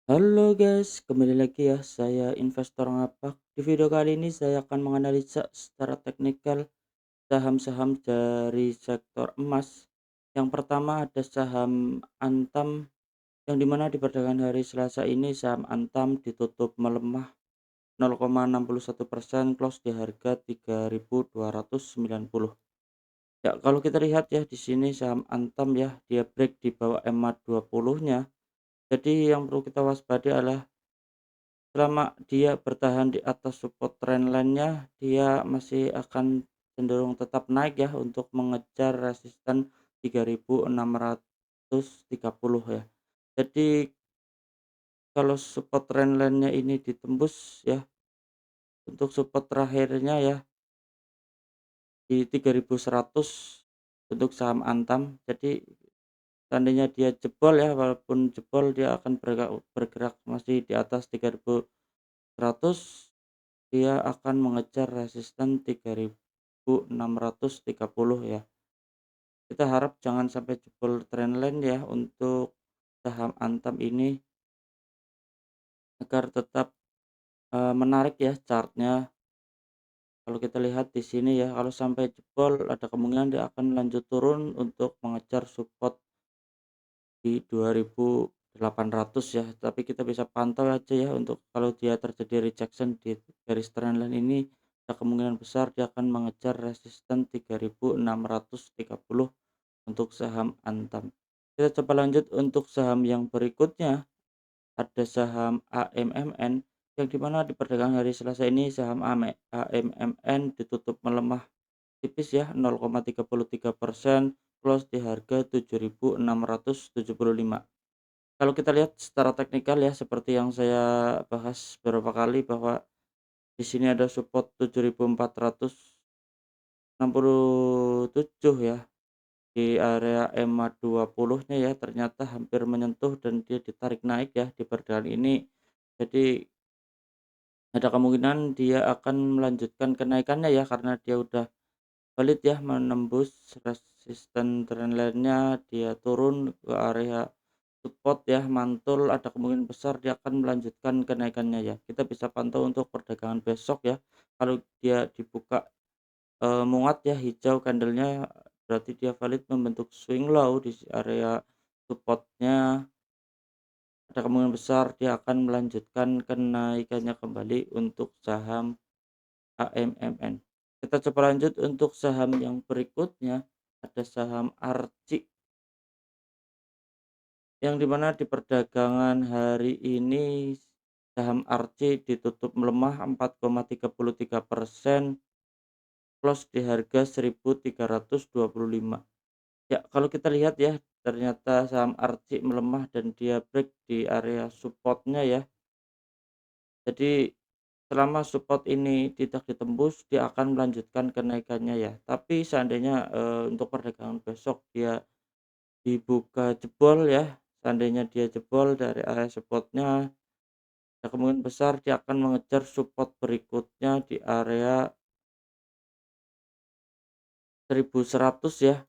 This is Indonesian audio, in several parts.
Halo guys, kembali lagi ya, saya investor ngapak. Di video kali ini saya akan menganalisa secara teknikal saham-saham dari sektor emas. Yang pertama ada saham Antam, yang dimana di perdagangan hari Selasa ini saham Antam ditutup melemah 0,61%, close di harga 3.290. Ya, kalau kita lihat ya di sini saham Antam ya, dia break di bawah EMA 20-nya. Jadi yang perlu kita waspadai adalah selama dia bertahan di atas support trendline-nya, dia masih akan cenderung tetap naik ya untuk mengejar resisten 3.630 ya. Jadi kalau support trendline-nya ini ditembus ya, untuk support terakhirnya ya di 3.100 untuk saham Antam. Jadi seandainya dia jebol ya, walaupun jebol dia akan bergerak masih di atas 3.100, dia akan mengejar resisten 3.630 ya. Kita harap jangan sampai jebol trendline ya untuk saham Antam ini, agar tetap menarik ya chartnya. Kalau kita lihat di sini ya, kalau sampai jebol ada kemungkinan dia akan lanjut turun untuk mengejar support di 2.800 ya. Tapi kita bisa pantau aja ya, untuk kalau dia terjadi rejection di garis trendline ini, ada kemungkinan besar dia akan mengejar resisten 3.630 untuk saham Antam. Kita coba lanjut untuk saham yang berikutnya, ada saham AMMN, yang dimana di perdagangan hari Selasa ini saham AMMN ditutup melemah tipis ya, 0,33%, close di harga 7.675. Kalau kita lihat secara teknikal ya, seperti yang saya bahas beberapa kali, bahwa di sini ada support 7.467 ya, di area EMA 20-nya ya, ternyata hampir menyentuh dan dia ditarik naik ya di perdagangan ini. Jadi ada kemungkinan dia akan melanjutkan kenaikannya ya, karena dia udah valid ya, menembus resisten trendline-nya, dia turun ke area support ya, mantul, ada kemungkinan besar dia akan melanjutkan kenaikannya ya. Kita bisa pantau untuk perdagangan besok ya. Kalau dia dibuka menguat ya, hijau candlenya, berarti dia valid membentuk swing low di area supportnya. Ada kemungkinan besar dia akan melanjutkan kenaikannya kembali untuk saham AMMN. Kita coba lanjut untuk saham yang berikutnya, ada saham Arci, yang dimana di perdagangan hari ini saham Arci ditutup melemah 4,33%, close di harga 1.325. Ya, kalau kita lihat ya, ternyata saham Arci melemah dan dia break di area supportnya ya. Jadi selama support ini tidak ditembus, dia akan melanjutkan kenaikannya ya. Tapi seandainya untuk perdagangan besok dia dibuka jebol ya, seandainya dia jebol dari area supportnya, ada kemungkinan besar dia akan mengejar support berikutnya di area 1.100 ya.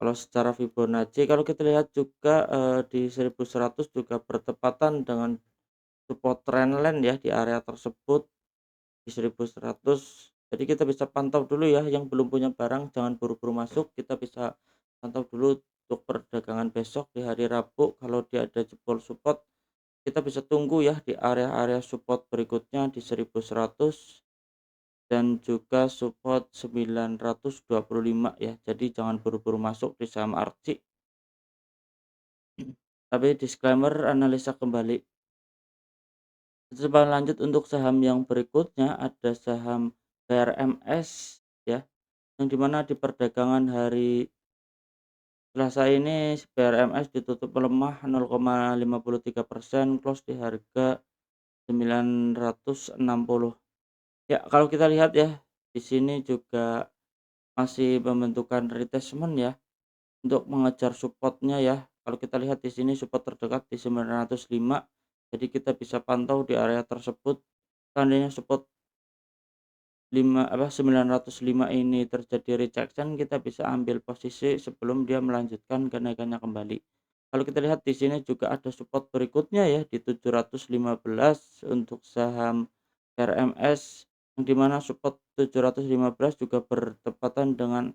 Kalau secara Fibonacci, kalau kita lihat juga di 1.100 juga bertepatan dengan support trendline ya di area tersebut di 1.100. Jadi kita bisa pantau dulu ya, yang belum punya barang jangan buru-buru masuk, kita bisa pantau dulu untuk perdagangan besok di hari Rabu. Kalau dia ada jebol support, kita bisa tunggu ya di area-area support berikutnya di 1.100 dan juga support 925 ya. Jadi jangan buru-buru masuk di saham Arci. Tapi disclaimer, analisa kembali. Coba lanjut untuk saham yang berikutnya, ada saham BRMS ya, yang dimana di perdagangan hari Selasa ini BRMS ditutup melemah 0,53%, close di harga 960. Ya, kalau kita lihat ya, di sini juga masih membentukkan retracement ya untuk mengejar supportnya ya. Kalau kita lihat di sini support terdekat di 905. Jadi kita bisa pantau di area tersebut. Seandainya support 905 ini terjadi rejection, kita bisa ambil posisi sebelum dia melanjutkan kenaikannya kembali. Kalau kita lihat di sini juga ada support berikutnya ya di 715 untuk saham RMS, yang di mana support 715 juga bertepatan dengan,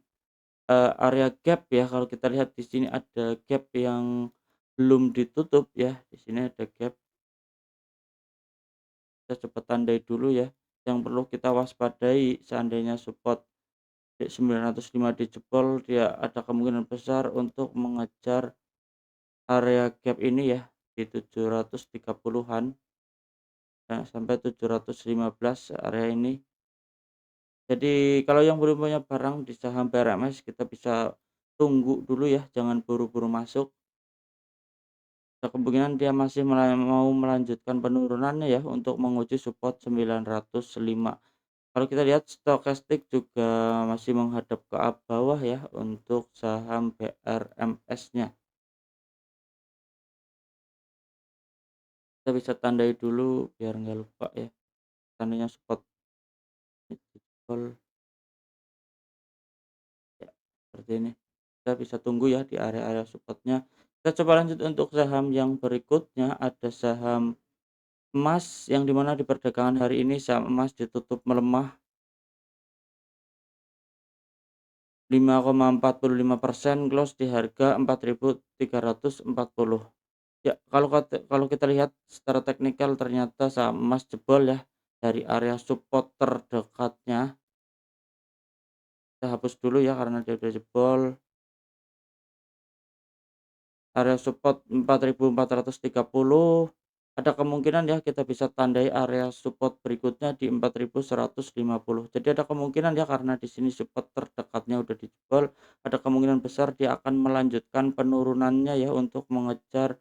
area gap ya. Kalau kita lihat di sini ada gap yang belum ditutup ya, di sini ada gap, kita coba tandai dulu ya. Yang perlu kita waspadai seandainya support di 905 dijebol, dia ada kemungkinan besar untuk mengejar area gap ini ya, di 730-an, sampai 715 area ini. Jadi kalau yang belum punya barang di saham BRMS kita bisa tunggu dulu ya, jangan buru-buru masuk. Ada kemungkinan dia masih mau melanjutkan penurunannya ya untuk menguji support 905. Kalau kita lihat stokastik juga masih menghadap ke bawah ya untuk saham BRMS-nya. Kita bisa tandai dulu biar nggak lupa ya, tandanya support ya, seperti ini. Kita bisa tunggu ya di area-area supportnya. Kita coba lanjut untuk saham yang berikutnya, ada saham emas yang dimana di perdagangan hari ini saham emas ditutup melemah 5,45%, close di harga 4.340. Ya, kalau kita lihat secara teknikal ternyata saham emas jebol ya dari area support terdekatnya. Kita hapus dulu ya karena dia udah jebol. Area support 4.430, ada kemungkinan ya kita bisa tandai area support berikutnya di 4.150. Jadi ada kemungkinan ya karena di sini support terdekatnya udah dijebol, ada kemungkinan besar dia akan melanjutkan penurunannya ya untuk mengejar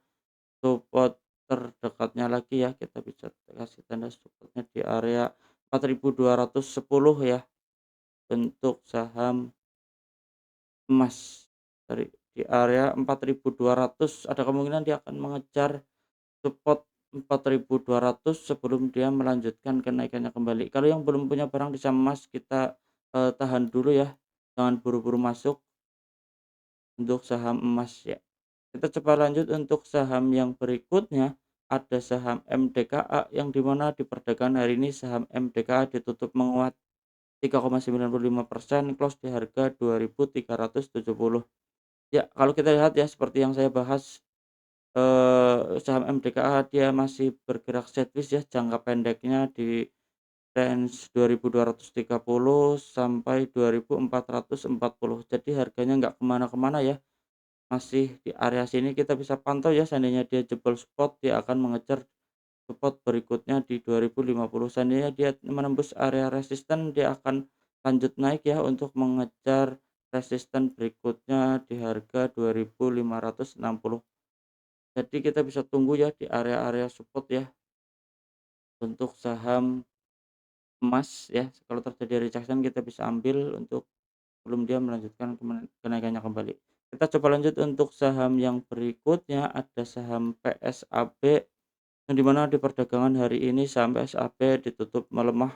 support terdekatnya lagi ya. Kita bisa kasih tanda supportnya di area 4.210 ya untuk saham emas. Di area 4.200 ada kemungkinan dia akan mengejar support 4.200 sebelum dia melanjutkan kenaikannya kembali. Kalau yang belum punya barang di saham emas kita, tahan dulu ya, jangan buru-buru masuk untuk saham emas ya. Kita coba lanjut untuk saham yang berikutnya, ada saham MDKA yang di mana di perdagangan hari ini saham MDKA ditutup menguat 3,95%, close di harga 2.370. Ya, kalau kita lihat ya seperti yang saya bahas, saham MDKA dia masih bergerak sideways ya, jangka pendeknya di range 2.230 sampai 2.440. Jadi harganya nggak kemana-kemana ya, masih di area sini kita bisa pantau ya, seandainya dia jebol support dia akan mengejar support berikutnya di 2050. Seandainya dia menembus area resisten dia akan lanjut naik ya untuk mengejar resisten berikutnya di harga 2.560. Jadi kita bisa tunggu ya di area-area support ya untuk saham emas ya. Kalau terjadi rejection kita bisa ambil untuk sebelum dia melanjutkan kenaikannya kembali. Kita coba lanjut untuk saham yang berikutnya, ada saham PSAB yang dimana di perdagangan hari ini saham PSAB ditutup melemah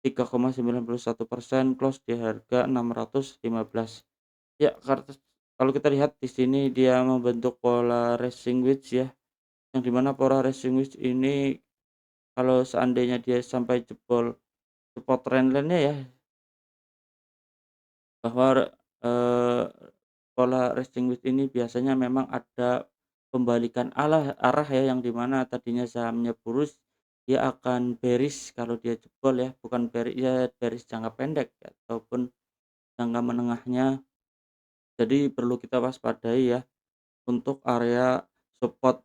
3,91%, close di harga 615. Ya, kalau kita lihat di sini dia membentuk pola racing wedge ya, yang dimana pola racing wedge ini kalau seandainya dia sampai jebol support trendline-nya ya, bahwa, eee, pola resting wedge ini biasanya memang ada pembalikan arah ya, yang dimana tadinya sahamnya bullish, dia akan bearish kalau dia jebol ya, bukan ya bearish jangka pendek ya, ataupun jangka menengahnya. Jadi perlu kita waspadai ya, untuk area support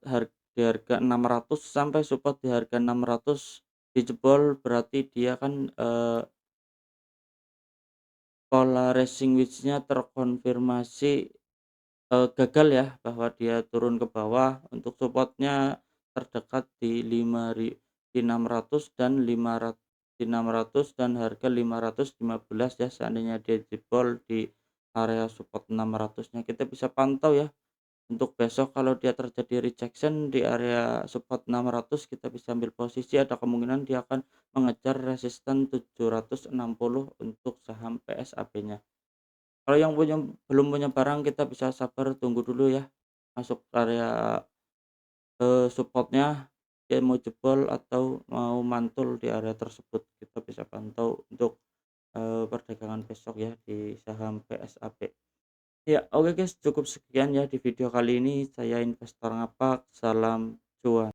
di harga 600 sampai support di harga 600 dijebol berarti dia kan, pola racing wedge-nya terkonfirmasi, gagal ya, bahwa dia turun ke bawah. Untuk support-nya terdekat di 600 dan 600 dan harga 515 ya, seandainya dia jebol di area support 600-nya. Kita bisa pantau ya untuk besok kalau dia terjadi rejection di area support 600 kita bisa ambil posisi, ada kemungkinan dia akan mengejar resisten 760 untuk saham PSAB-nya. Kalau yang belum punya barang kita bisa sabar tunggu dulu ya. masuk area, support-nya, dia mau jebol atau mau mantul di area tersebut. Kita bisa pantau untuk, perdagangan besok ya di saham PSAP. Ya, oke guys, cukup sekian ya di video kali ini. Saya investor ngapak, salam cuan.